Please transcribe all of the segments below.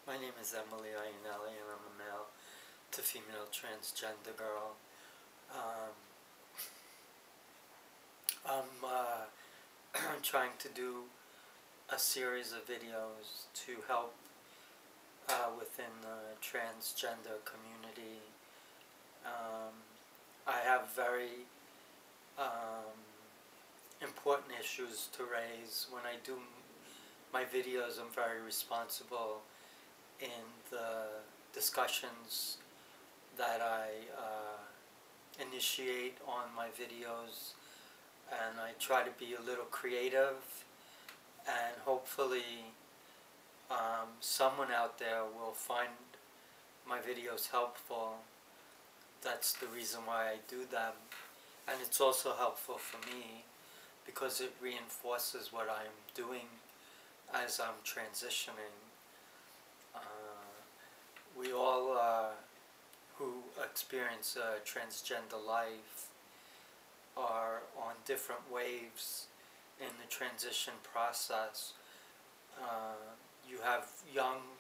My name is Emily Iannelli, and I'm a male to female transgender girl. Um, I'm trying to do a series of videos to help within the transgender community. Um, I have very important issues to raise. When I do my videos, I'm very responsible in the discussions that I initiate on my videos, and I try to be a little creative, and hopefully someone out there will find my videos helpful. That's the reason why I do them, and it's also helpful for me because it reinforces what I'm doing as I'm transitioning. We all who experience a transgender life are on different waves in the transition process. You have young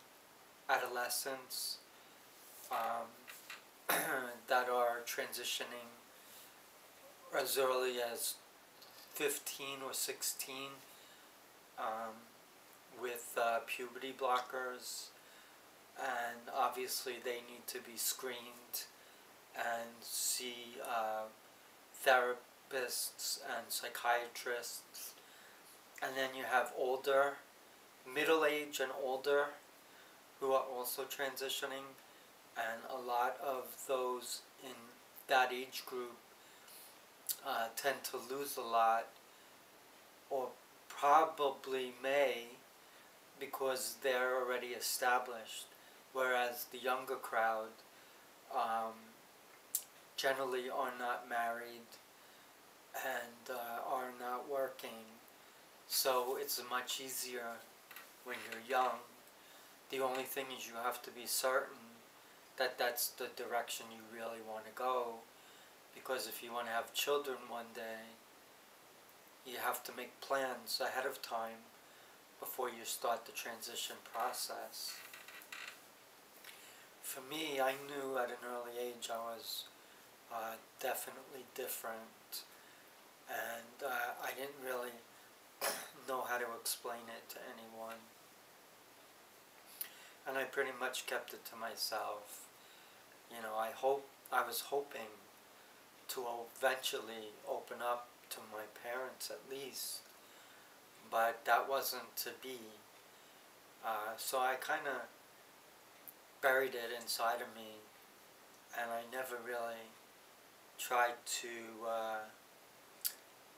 adolescents that are transitioning as early as 15 or 16 with puberty blockers, and obviously they need to be screened and see therapists and psychiatrists. And then you have older, middle age and older, who are also transitioning, and a lot of those in that age group tend to lose a lot, or probably may, because they're already established, whereas the younger crowd generally are not married and are not working. So it's much easier when you're young. The only thing is you have to be certain that that's the direction you really want to go, because if you want to have children one day, you have to make plans ahead of time before you start the transition process. For me, I knew at an early age I was definitely different, and I didn't really know how to explain it to anyone. And I pretty much kept it to myself. You know, I was hoping to eventually open up to my parents at least, but that wasn't to be. So I kind of buried it inside of me, and I never really tried to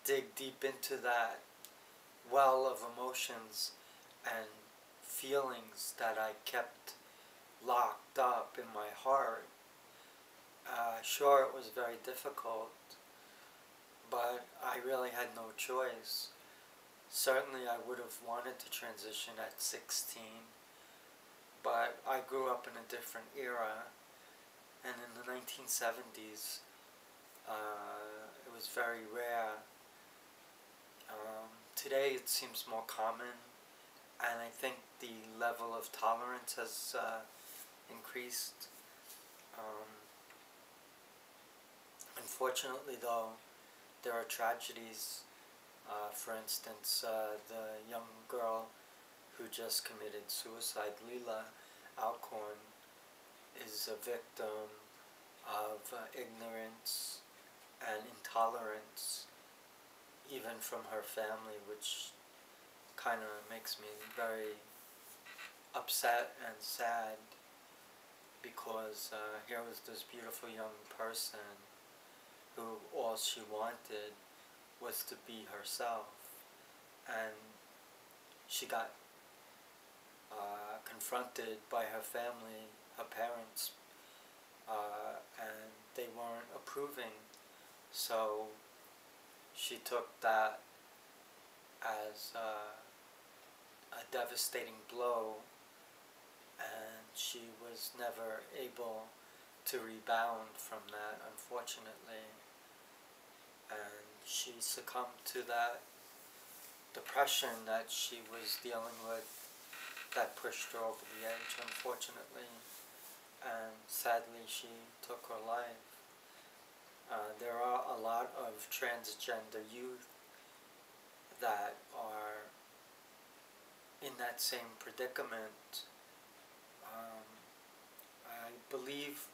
dig deep into that well of emotions and feelings that I kept locked up in my heart. Sure, it was very difficult, but I really had no choice. Certainly I would have wanted to transition at 16, but I grew up in a different era, and in the 1970s it was very rare. Today it seems more common, and I think the level of tolerance has increased. Unfortunately though, there are tragedies. For instance, the young girl who just committed suicide, Leila Alcorn, is a victim of ignorance and intolerance, even from her family, which kind of makes me very upset and sad, because here was this beautiful young person who all she wanted was to be herself, and she got confronted by her family, her parents, and they weren't approving, so she took that as a devastating blow, and she was never able to rebound from that, unfortunately, and she succumbed to that depression that she was dealing with that pushed her over the edge, unfortunately, and sadly she took her life. There are a lot of transgender youth that are in that same predicament. Um, I believe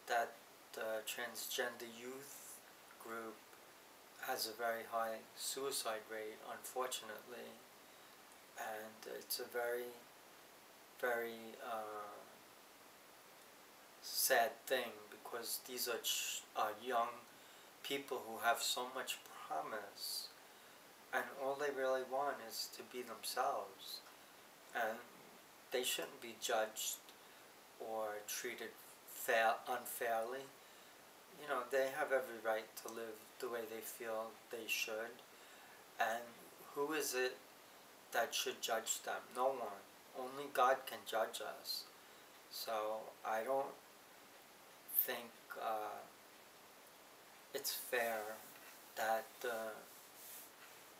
that the transgender youth group has a very high suicide rate, unfortunately, and it's a very, very sad thing because these are young people who have so much promise, and all they really want is to be themselves, and they shouldn't be judged or treated unfairly. You know, they have every right to live the way they feel they should, and who is it that should judge them? No one. Only God can judge us. So I don't think it's fair that the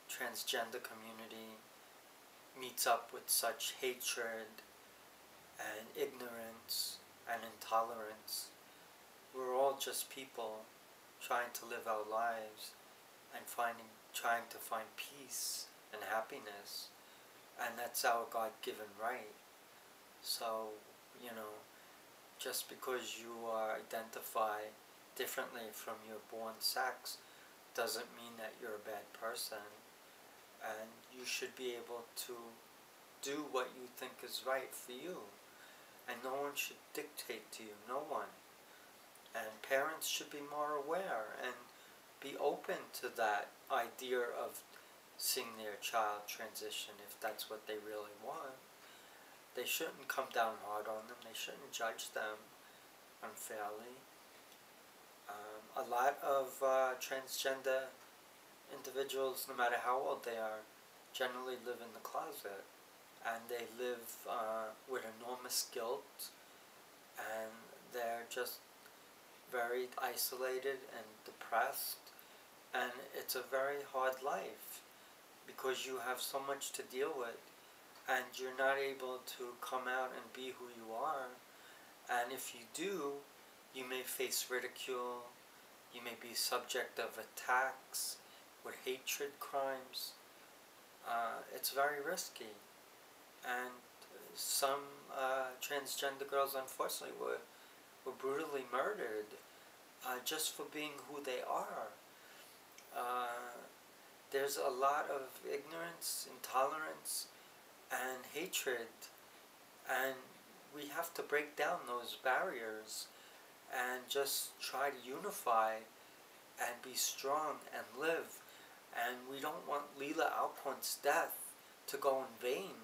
transgender community meets up with such hatred and ignorance and intolerance. We're all just people trying to live our lives and trying to find peace and happiness, and that's our God-given right. So, you know, just because you identify differently from your born sex doesn't mean that you're a bad person, and you should be able to do what you think is right for you, and no one should dictate to you, no one. And parents should be more aware and be open to that idea of seeing their child transition if that's what they really want. They shouldn't come down hard on them. They shouldn't judge them unfairly. A lot of transgender individuals, no matter how old they are, generally live in the closet, and they live with enormous guilt, and they're just very isolated and depressed, and it's a very hard life because you have so much to deal with, and you're not able to come out and be who you are. And if you do, you may face ridicule, you may be subject of attacks with hatred crimes. It's very risky, and some transgender girls unfortunately were brutally murdered just for being who they are. There's a lot of ignorance, intolerance, and hatred, and we have to break down those barriers and just try to unify and be strong and live. And we don't want Leela Alcorn's death to go in vain.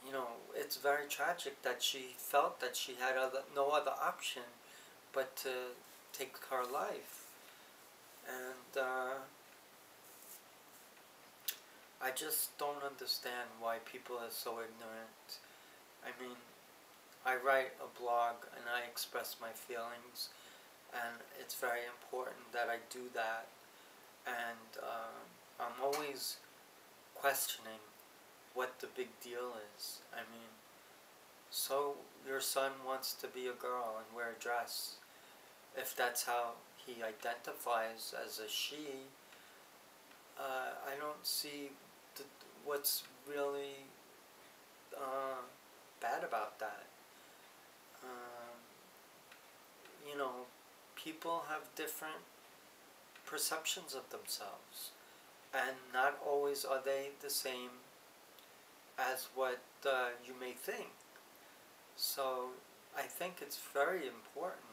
You know, it's very tragic that she felt that she had no other option but to take her life. And I just don't understand why people are so ignorant. I mean, I write a blog and I express my feelings, and it's very important that I do that. And I'm always questioning what the big deal is. I mean, so your son wants to be a girl and wear a dress. If that's how he identifies as a she, I don't see what's really bad about that. You know, people have different perceptions of themselves, and not always are they the same as what you may think. So I think it's very important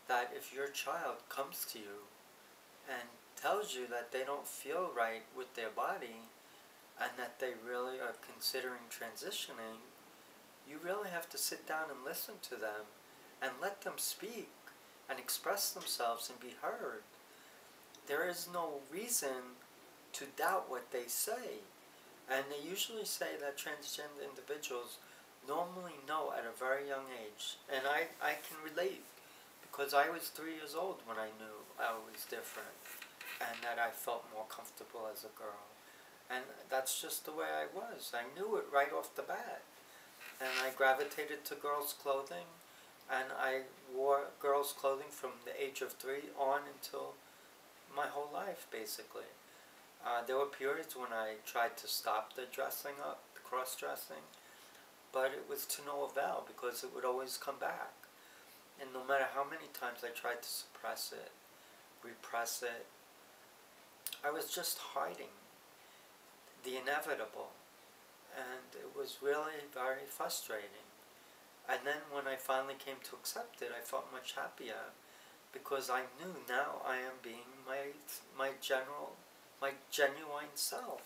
that if your child comes to you and tells you that they don't feel right with their body and that they really are considering transitioning, you really have to sit down and listen to them and let them speak and express themselves and be heard. There is no reason to doubt what they say. And they usually say that transgender individuals normally know at a very young age. And I can relate, because I was 3 years old when I knew I was different and that I felt more comfortable as a girl. And that's just the way I was. I knew it right off the bat. And I gravitated to girls' clothing, and I wore girls' clothing from the age of 3 on until my whole life, basically. There were periods when I tried to stop the dressing up, the cross-dressing, but it was to no avail because it would always come back. And no matter how many times I tried to suppress it, repress it, I was just hiding the inevitable. And it was really very frustrating. And then when I finally came to accept it, I felt much happier because I knew now I am being my genuine self.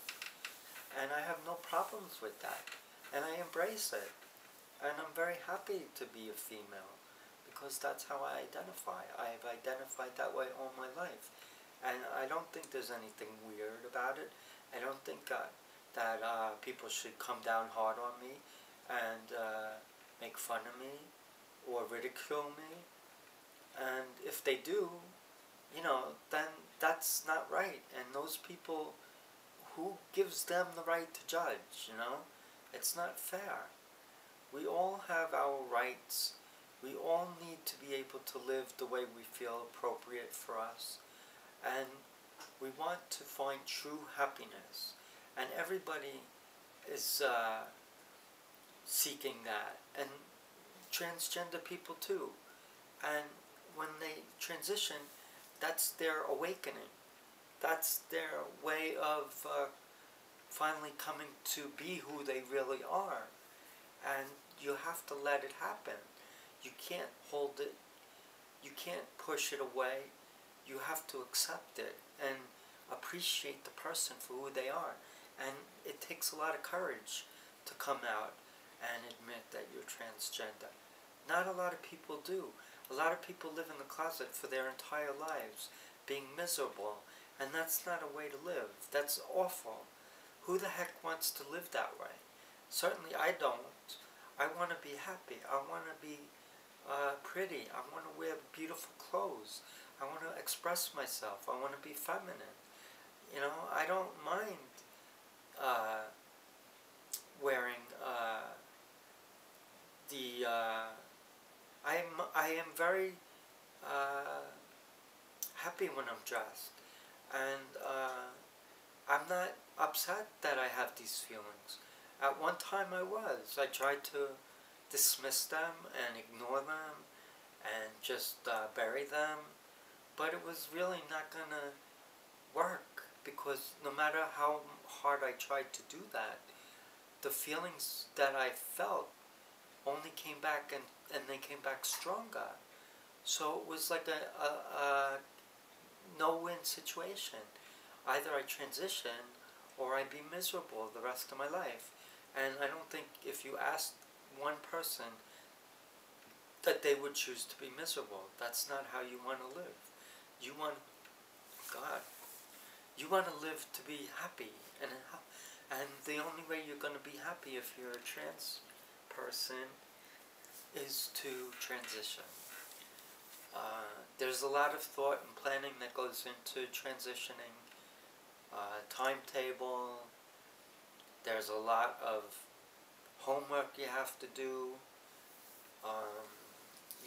And I have no problems with that. And I embrace it. And I'm very happy to be a female because that's how I identify. I've identified that way all my life. And I don't think there's anything weird about it. I don't think that people should come down hard on me and make fun of me or ridicule me. And if they do, then that's not right. And those people, who gives them the right to judge, It's not fair. We all have our rights. We all need to be able to live the way we feel appropriate for us. And we want to find true happiness. And everybody is seeking that. And transgender people too. And when they transition, that's their awakening. That's their way of finally coming to be who they really are. And you have to let it happen. You can't hold it. You can't push it away. You have to accept it and appreciate the person for who they are. And it takes a lot of courage to come out and admit that you're transgender. Not a lot of people do. A lot of people live in the closet for their entire lives, being miserable, and that's not a way to live. That's awful. Who the heck wants to live that way? Certainly I don't. I want to be happy. I want to be pretty. I want to wear beautiful clothes. I want to express myself. I want to be feminine. I don't mind wearing I am very happy when I'm dressed, and I'm not upset that I have these feelings. At one time I was. I tried to dismiss them and ignore them and just bury them, but it was really not gonna work, because no matter how hard I tried to do that, the feelings that I felt only came back, and they came back stronger. So it was like a no-win situation. Either I transition or I'd be miserable the rest of my life. And I don't think if you asked one person that they would choose to be miserable. That's not how you want to live. You want to live to be happy. And the only way you're going to be happy if you're a trans person is to transition. There's a lot of thought and planning that goes into transitioning. Timetable. There's a lot of homework you have to do.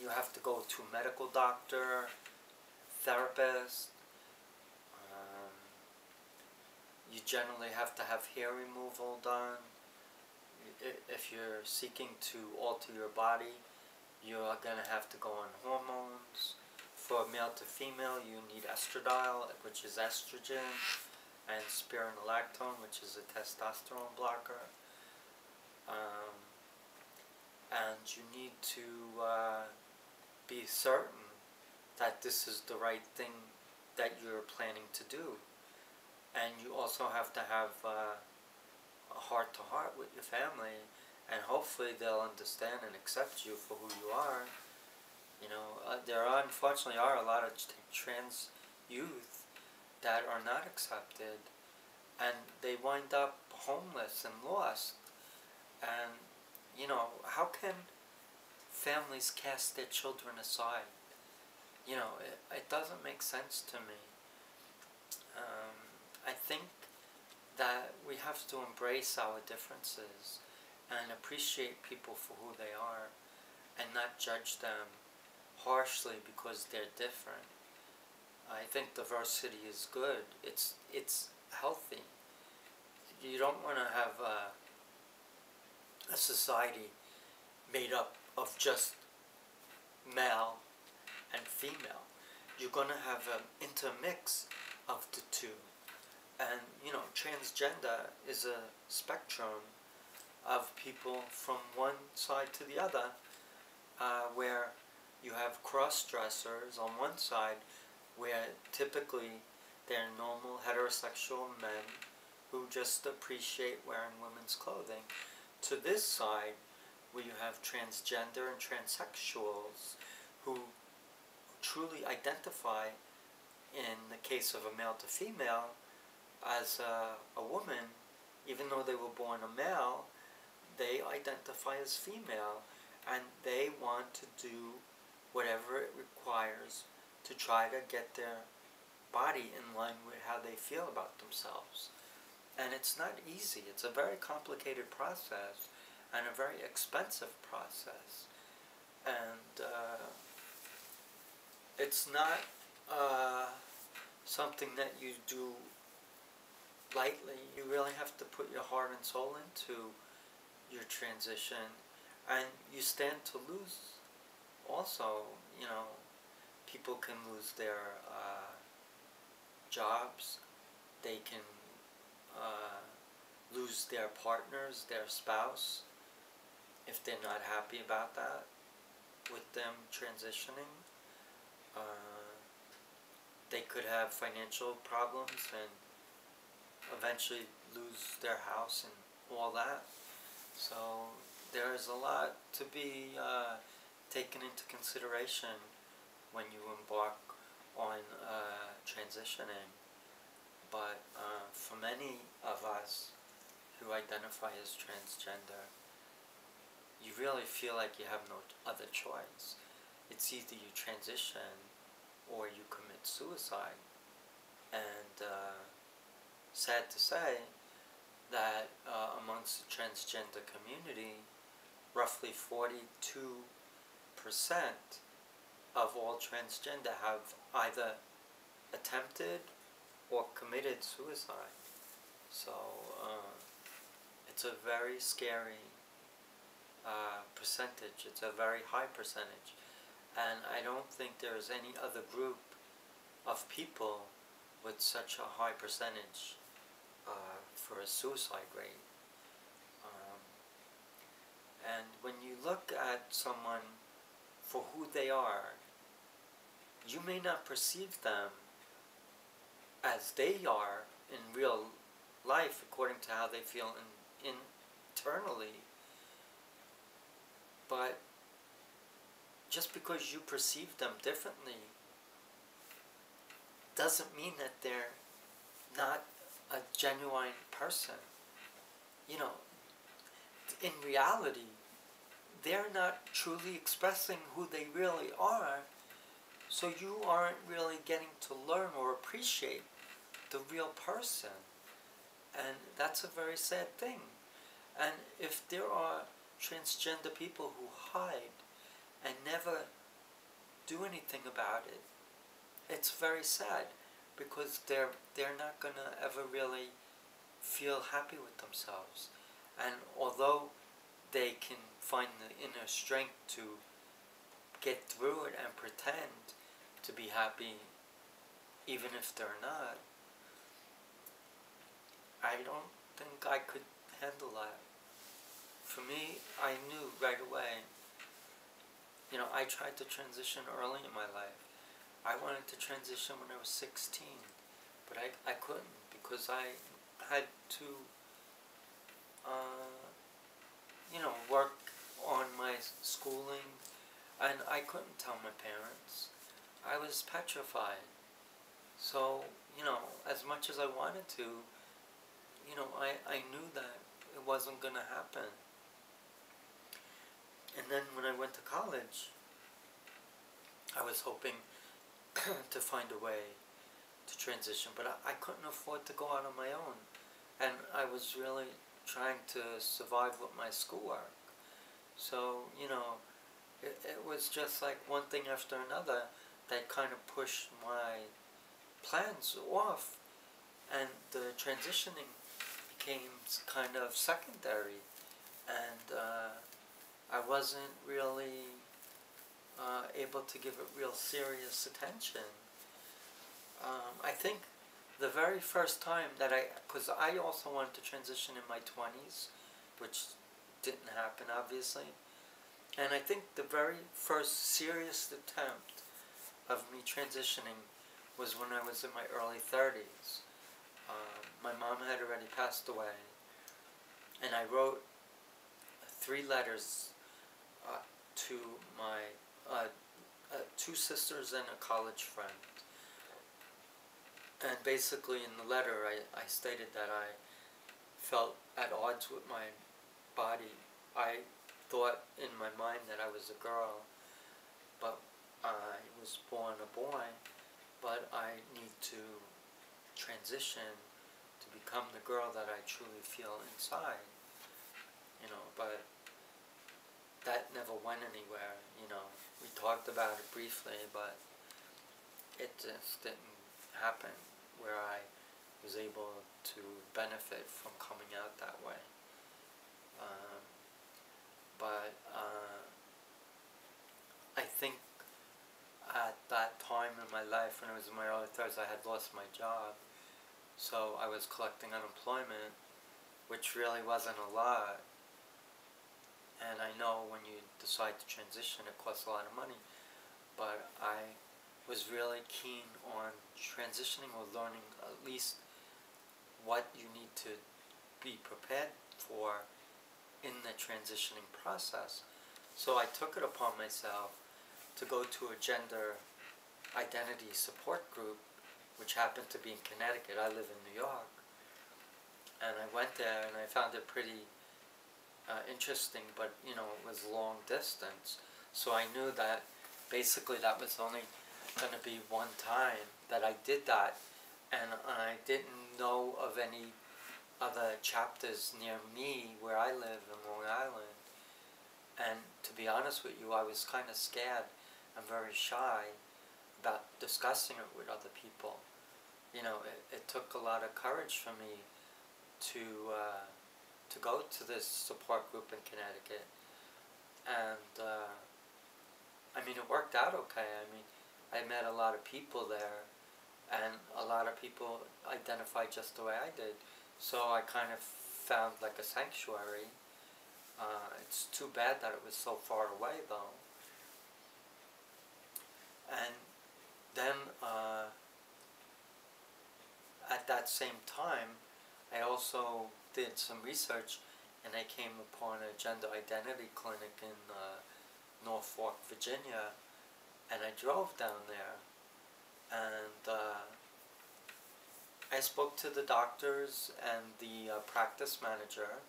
You have to go to a medical doctor, therapist. You generally have to have hair removal done. If you're seeking to alter your body, you're going to have to go on hormones. For male to female, you need estradiol, which is estrogen, and spironolactone, which is a testosterone blocker. And you need to be certain that this is the right thing that you're planning to do. And you also have to have a heart-to-heart with your family, and hopefully they'll understand and accept you for who you are. There unfortunately are a lot of trans youth that are not accepted, and they wind up homeless and lost. And how can families cast their children aside? It doesn't make sense to me. I think that we have to embrace our differences and appreciate people for who they are and not judge them harshly because they're different. I think diversity is good. It's healthy. You don't want to have a society made up of just male and female. You're going to have an intermix of the two. And, you know, transgender is a spectrum of people from one side to the other, where you have cross-dressers on one side, where typically they're normal heterosexual men who just appreciate wearing women's clothing, to this side where you have transgender and transsexuals who truly identify, in the case of a male to female, as a woman. Even though they were born a male, they identify as female, and they want to do whatever it requires to try to get their body in line with how they feel about themselves. And it's not easy. It's a very complicated process and a very expensive process. And it's not something that you do lightly. You really have to put your heart and soul into your transition, and you stand to lose also. You know, people can lose their jobs, they can lose their partners, their spouse, if they're not happy about that, with them transitioning. They could have financial problems and eventually lose their house and all that. So there's a lot to be taken into consideration when you embark on transitioning. But for many of us who identify as transgender, you really feel like you have no other choice. It's either you transition or you commit suicide. And sad to say that amongst the transgender community, roughly 42% of all transgender have either attempted or committed suicide. So it's a very scary percentage. It's a very high percentage. And I don't think there is any other group of people with such a high percentage for a suicide rate. And when you look at someone for who they are, you may not perceive them as they are in real life according to how they feel internally, but just because you perceive them differently doesn't mean that they're not a genuine person. You know, in reality, they're not truly expressing who they really are, so you aren't really getting to learn or appreciate the real person. And that's a very sad thing. And if there are transgender people who hide and never do anything about it, it's very sad, because they're not going to ever really feel happy with themselves. And although they can find the inner strength to get through it and pretend to be happy even if they're not, I don't think I could handle that. For me, I knew right away. You know, I tried to transition early in my life. I wanted to transition when I was 16, but I couldn't, because I had to, you know, work on my schooling, and I couldn't tell my parents. I was petrified. So, you know, as much as I wanted to, you know, I knew that it wasn't going to happen. And then when I went to college, I was hoping to find a way to transition, but I couldn't afford to go out on my own. and I was really trying to survive with my schoolwork. So, it was just like one thing after another that kind of pushed my plans off, and the transitioning became kind of secondary, and I wasn't really able to give it real serious attention. I think the very first time that because I also wanted to transition in my 20s, which didn't happen obviously, and I think the very first serious attempt of me transitioning was when I was in my early 30s. My mom had already passed away, and I wrote 3 letters to my 2 sisters and a college friend. And basically in the letter I stated that I felt at odds with my body. I thought in my mind that I was a girl, but I was born a boy, but I need to transition to become the girl that I truly feel inside, but that never went anywhere, We talked about it briefly, but it just didn't happen where I was able to benefit from coming out that way. But I think at that time in my life, when I was in my early 30s, I had lost my job. So I was collecting unemployment, which really wasn't a lot. And I know when you decide to transition, it costs a lot of money. But I was really keen on transitioning or learning at least what you need to be prepared for in the transitioning process. So I took it upon myself to go to a gender identity support group, which happened to be in Connecticut. I live in New York. And I went there and I found it pretty interesting, but it was long distance. So I knew that basically that was only going to be one time that I did that, and I didn't know of any other chapters near me where I live in Long Island. And to be honest with you, I was kind of scared and very shy about discussing it with other people. It took a lot of courage for me to go to this support group in Connecticut, and it worked out okay. I met a lot of people there, and a lot of people identified just the way I did, so I kind of found like a sanctuary. It's too bad that it was so far away though. And then at that same time, I also did some research, and I came upon a gender identity clinic in Norfolk, Virginia, and I drove down there, and I spoke to the doctors and the practice manager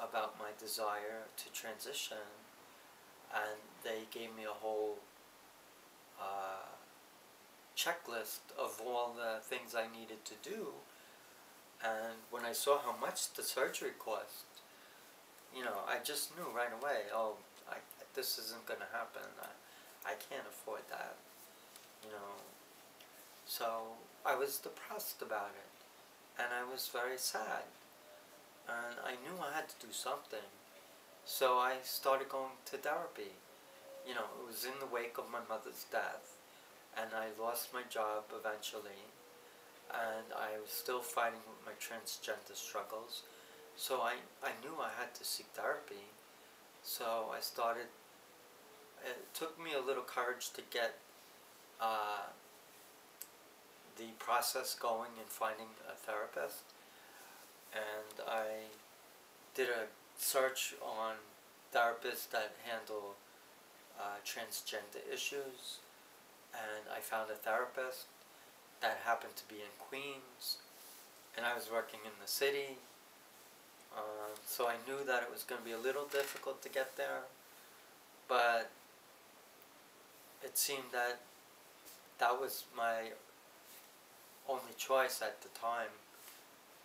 about my desire to transition, and they gave me a whole checklist of all the things I needed to do. And when I saw how much the surgery cost, I just knew right away, this isn't going to happen. I can't afford that, So I was depressed about it, and I was very sad, and I knew I had to do something. So I started going to therapy. It was in the wake of my mother's death, and I lost my job eventually, and I was still fighting with my transgender struggles. So I knew I had to seek therapy. So I started. It took me a little courage to get the process going in finding a therapist, and I did a search on therapists that handle transgender issues, and I found a therapist that happened to be in Queens, and I was working in the city, so I knew that it was going to be a little difficult to get there, but it seemed that that was my only choice at the time.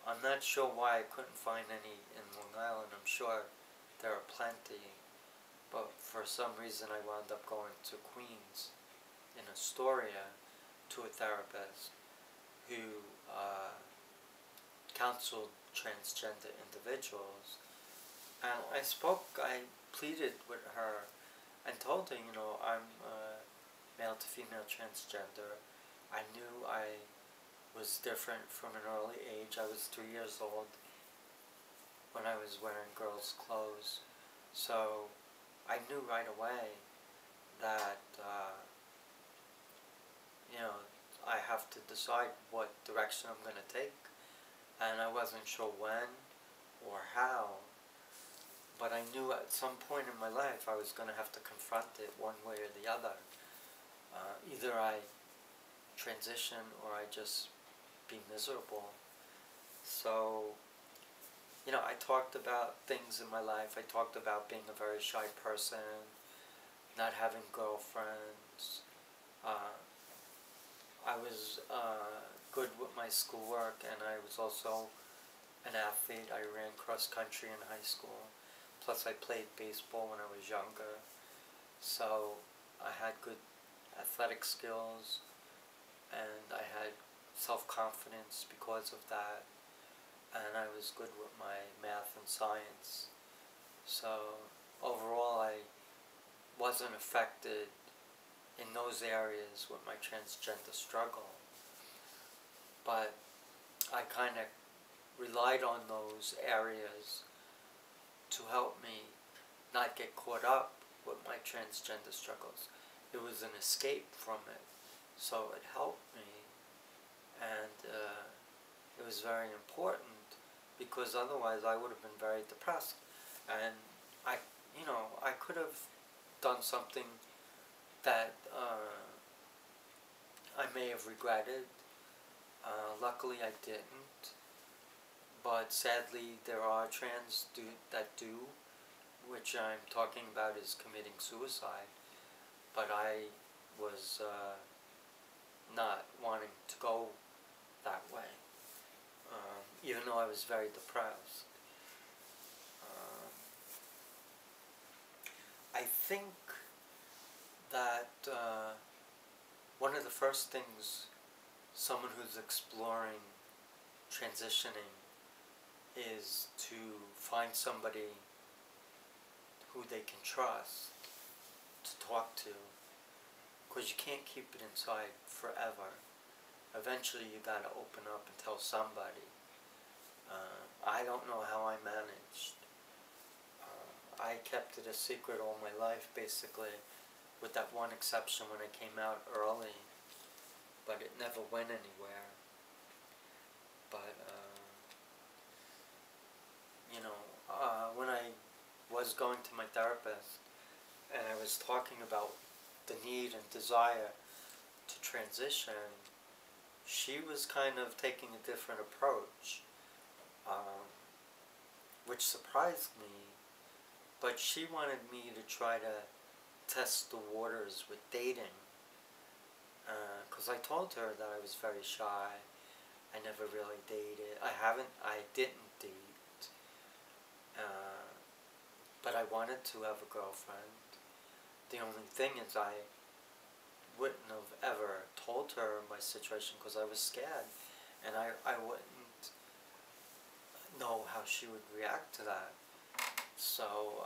I'm not sure why I couldn't find any in Long Island. I'm sure there are plenty, but for some reason I wound up going to Queens in Astoria to a therapist who counseled transgender individuals. And I pleaded with her and told her, I'm male to female transgender. I knew I was different from an early age. I was 3 years old when I was wearing girls' clothes. So I knew right away that, I have to decide what direction I'm going to take. And I wasn't sure when or how, but I knew at some point in my life I was going to have to confront it one way or the other. Either I transition or I just be miserable. So, I talked about things in my life. I talked about being a very shy person, not having girlfriends. I was good with my schoolwork, and I was also an athlete. I ran cross country in high school. Plus I played baseball when I was younger. So I had good athletic skills, and I had self-confidence because of that. And I was good with my math and science. So overall I wasn't affected in those areas with my transgender struggle. But I kind of relied on those areas to help me not get caught up with my transgender struggles. It was an escape from it, so it helped me, and it was very important, because otherwise I would have been very depressed, and I could have done something that I may have regretted. Luckily I didn't, but sadly there are trans that do, which I'm talking about is committing suicide, but I was not wanting to go that way, even though I was very depressed. I think that one of the first things someone who's exploring transitioning is to find somebody who they can trust to talk to, because you can't keep it inside forever. Eventually you gotta open up and tell somebody. I don't know how I managed. I kept it a secret all my life, basically, with that one exception when I came out early, but it never went anywhere. But when I was going to my therapist and I was talking about the need and desire to transition, she was kind of taking a different approach, which surprised me. But she wanted me to try to test the waters with dating, because I told her that I was very shy. I never really dated. I didn't date. But I wanted to have a girlfriend. The only thing is I wouldn't have ever told her my situation because I was scared, and I wouldn't know how she would react to that. So